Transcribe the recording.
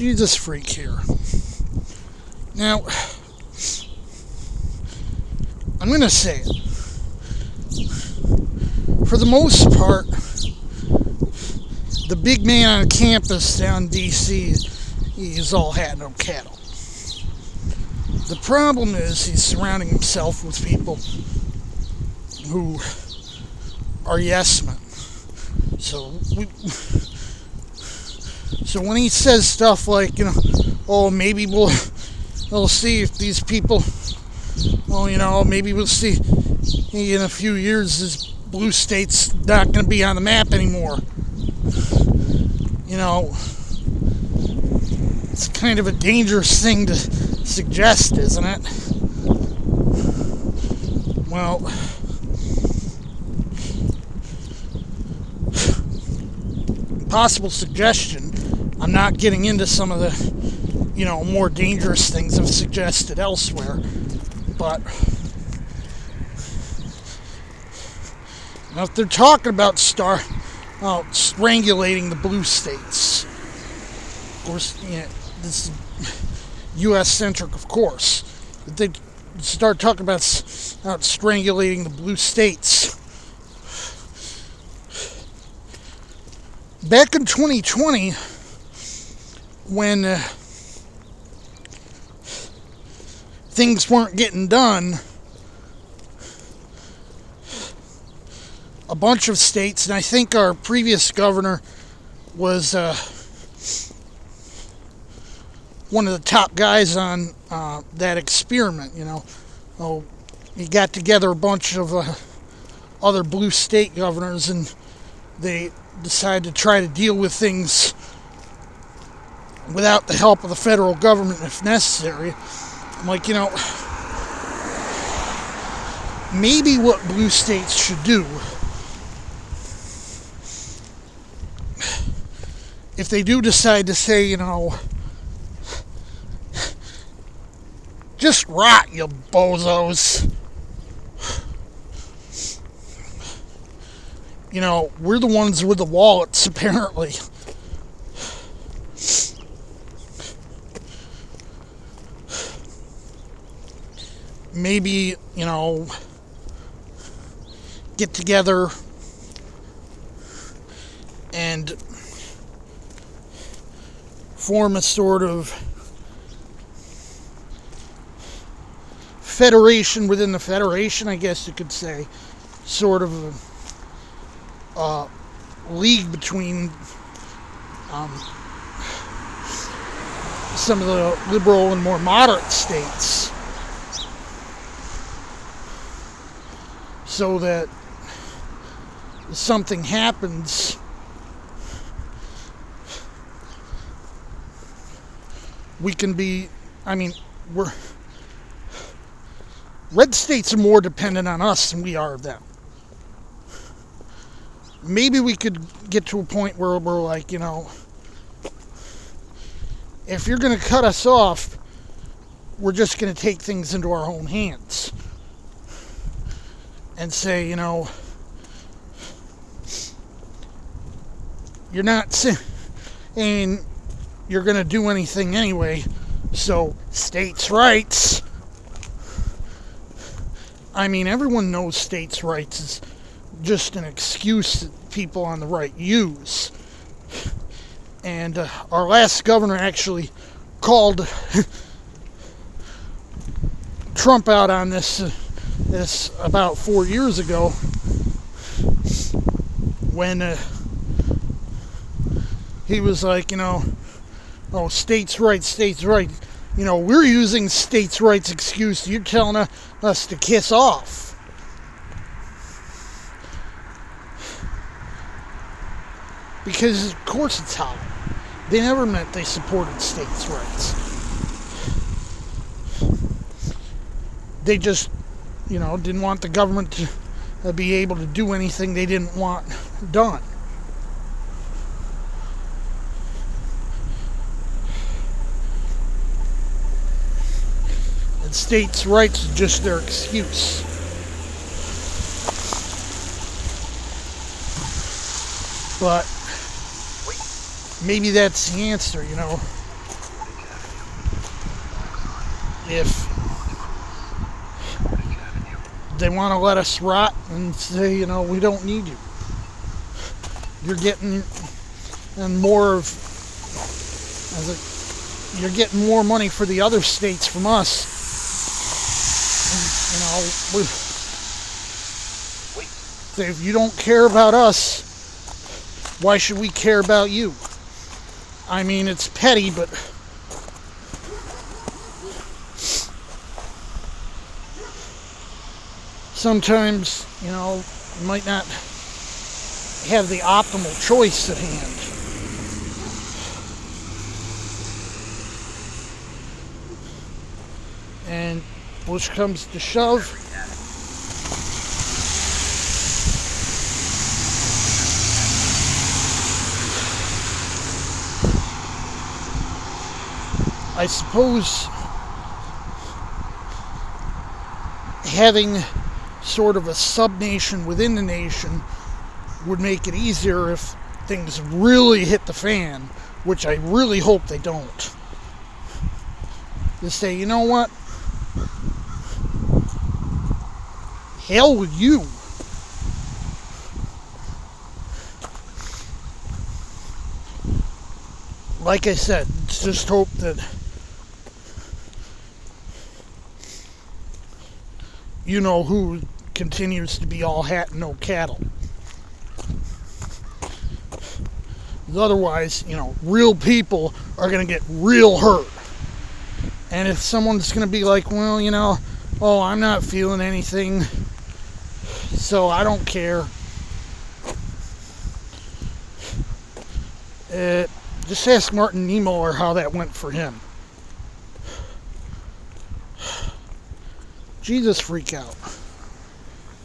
Jesus freak here. Now, I'm going to say it. For the most part, the big man on campus down in D.C., he's all hat, no cattle. The problem is he's surrounding himself with people who are yes men. So when he says stuff like, oh, maybe we'll see if these people, well, maybe we'll see in a few years this blue state's not going to be on the map anymore. It's kind of a dangerous thing to suggest, isn't it? Well, possible suggestion. I'm not getting into some of the, more dangerous things I've suggested elsewhere, but if they're talking about strangulating the blue states, of course, this is U.S.-centric, of course, but they start talking about strangulating the blue states. Back in 2020, when things weren't getting done, a bunch of states, and I think our previous governor was one of the top guys on that experiment, he got together a bunch of other blue state governors, and they decided to try to deal with things without the help of the federal government if necessary. I'm like, maybe what blue states should do, if they do decide to say, just rot, you bozos. We're the ones with the wallets, apparently. Maybe, get together and form a sort of federation within the federation, I guess you could say. Sort of a league between some of the liberal and more moderate states, so that if something happens, we can be, red states are more dependent on us than we are of them. Maybe we could get to a point where we're like, if you're going to cut us off, we're just going to take things into our own hands and say, you're not saying you're going to do anything anyway, so states' rights. Everyone knows states' rights is just an excuse that people on the right use. And our last governor actually called Trump out on this about 4 years ago, when he was like, oh, states' rights, we're using states' rights excuse. You're telling us to kiss off. Because, of course, it's hollow. They never meant they supported states' rights. They just, didn't want the government to be able to do anything they didn't want done. And states' rights is just their excuse. But maybe that's the answer, if they want to let us rot and say, we don't need you. You're getting you're getting more money for the other states from us. If you don't care about us, why should we care about you? I mean, it's petty, but sometimes, you might not have the optimal choice at hand. And push comes to shove, I suppose having sort of a sub-nation within the nation would make it easier if things really hit the fan, which I really hope they don't. To say, you know what? Hell with you. Like I said, just hope that who continues to be all hat and no cattle. Otherwise, real people are going to get real hurt. And if someone's going to be like, well, oh, I'm not feeling anything, so I don't care. Just ask Martin Niemöller how that went for him. Jesus, freak out.